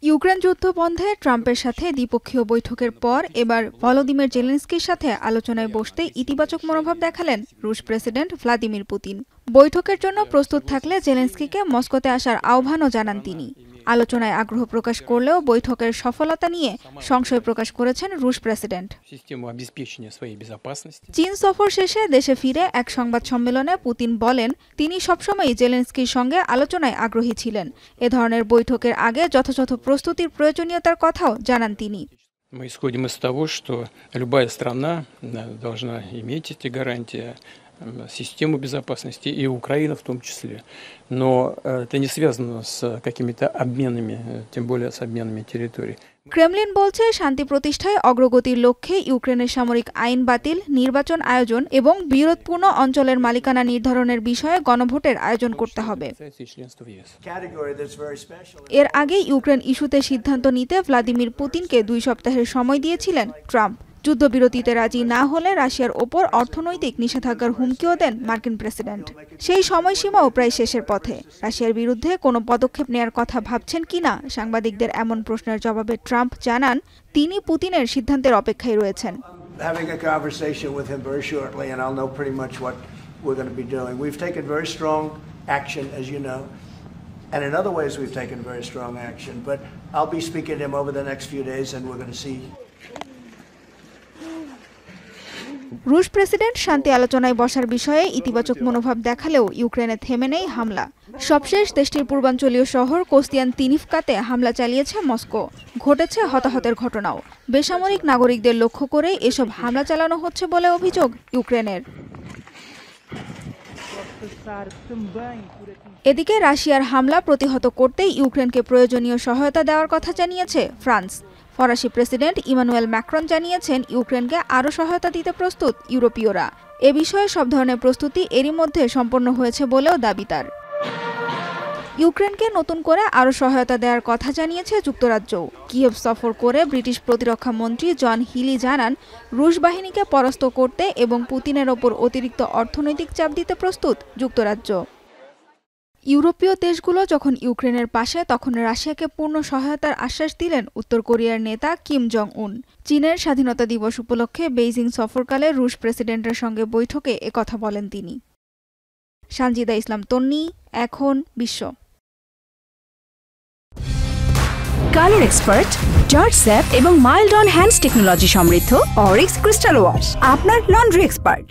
Ukraine যুদ্ধ বন্ধে ট্রাম্পের সাথে দ্বিপক্ষীয় বৈঠকের পর এবার ভলোদিমির জেলেনস্কির সাথে আলোচনায় বসতে ইতিবাচক মনোভাব দেখালেন রুশ প্রেসিডেন্ট ভ্লাদিমির পুতিন। বৈঠকের জন্য প্রস্তুত থাকলে জেলেনস্কিকে মস্কোতে আসার আহ্বানও জানান তিনি। আলোচনায় আগ্রহ প্রকাশ করলেও বৈঠকের সফলতা নিয়ে সংশয় প্রকাশ করেছেন রুশ প্রেসিডেন্ট। চীন সফর শেষে দেশে ফিরে এক সংবাদ সম্মেলনে পুতিন বলেন, তিনি সবসময়ই জেলেনস্কির সঙ্গে আলোচনায় আগ্রহী ছিলেন। এ ধরনের বৈঠকের আগে যথাযথ প্রস্তুতির প্রয়োজনীয়তার কথাও জানান তিনি। Мы исходим из того, что любая страна должна иметь эти гарантии, систему безопасности, и Украина в том числе. Но это не связано с какими-то обменами, тем более с обменами территорий. ক্রেমলিন বলছে, শান্তি প্রতিষ্ঠায় অগ্রগতির লক্ষ্যে ইউক্রেনের সামরিক আইন বাতিল, নির্বাচন আয়োজন এবং বিরোধপূর্ণ অঞ্চলের মালিকানা নির্ধারণের বিষয়ে গণভোটের আয়োজন করতে হবে। এর আগে ইউক্রেন ইস্যুতে সিদ্ধান্ত নিতে ভ্লাদিমির পুতিনকে 2 সপ্তাহের সময় দিয়েছিলেন ট্রাম্প। যুদ্ধবিরতিতে রাজি না হলে রাশিয়ার ওপর অর্থনৈতিক নিষেধাজ্ঞার হুমকিও দেন মার্কিন প্রেসিডেন্ট। সেই সময়সীমাও প্রায় শেষের পথে। রাশিয়ার বিরুদ্ধে কোনো পদক্ষেপ নেয়ার কথা ভাবছেন কিনা সাংবাদিকদের এমন প্রশ্নের জবাবে ট্রাম্প জানান, তিনি পুতিনের সিদ্ধান্তের অপেক্ষায় রয়েছেন। And in other ways we've taken very strong action, but I'll be speaking to him over the next few days and we're going to see. রুশ প্রেসিডেন্ট শান্তি আলোচনায় বসার বিষয়ে ইতিবাচক মনোভাব দেখালেও ইউক্রেনে থেমে নেই হামলা। সবশেষ দেশটির পূর্বাঞ্চলীয় শহর কোস্তিয়ানতিনিভকাতে হামলা চালিয়েছে মস্কো। ঘটেছে হতাহতের ঘটনাও। বেসামরিক নাগরিকদের লক্ষ্য করে এসব হামলা চালানো হচ্ছে বলে অভিযোগ ইউক্রেনের। এদিকে রাশিয়ার হামলা প্রতিহত করতে ইউক্রেনকে প্রয়োজনীয় সহায়তা দেওয়ার কথা জানিয়েছে ফ্রান্স। ফরাসি প্রেসিডেন্ট ইমানুয়েল ম্যাক্রন জানিয়েছেন, ইউক্রেনকে আরও সহায়তা দিতে প্রস্তুত ইউরোপীয়রা। এ বিষয়ে সব ধরনের প্রস্তুতি এরই মধ্যে সম্পন্ন হয়েছে বলেও দাবি তার। ইউক্রেনকে নতুন করে আরও সহায়তা দেওয়ার কথা জানিয়েছে যুক্তরাজ্যও। কিয়েভ সফর করে ব্রিটিশ প্রতিরক্ষা মন্ত্রী জন হিলি জানান, রুশ বাহিনীকে পরাস্ত করতে এবং পুতিনের ওপর অতিরিক্ত অর্থনৈতিক চাপ দিতে প্রস্তুত যুক্তরাজ্য। ইউরোপীয় দেশগুলো যখন ইউক্রেনের পাশে, তখন রাশিয়াকে পূর্ণ সহায়তার আশ্বাস দিলেন উত্তর কোরিয়ার নেতা কিম জং উন। চীনের স্বাধীনতা দিবস উপলক্ষে বেইজিং সফরকালে রুশ প্রেসিডেন্টের সঙ্গে বৈঠকে একথা বলেন তিনি। সানজিদা ইসলাম তন্নি, এখন বিশ্ব। কালার এক্সপার্ট, জর্জ স্যাপ এবং মাইল্ড অন হ্যান্ডস টেকনোলজি সমৃদ্ধ অরিক্স ক্রিস্টাল ওয়াশ আপনার লন্ড্রি এক্সপার্ট।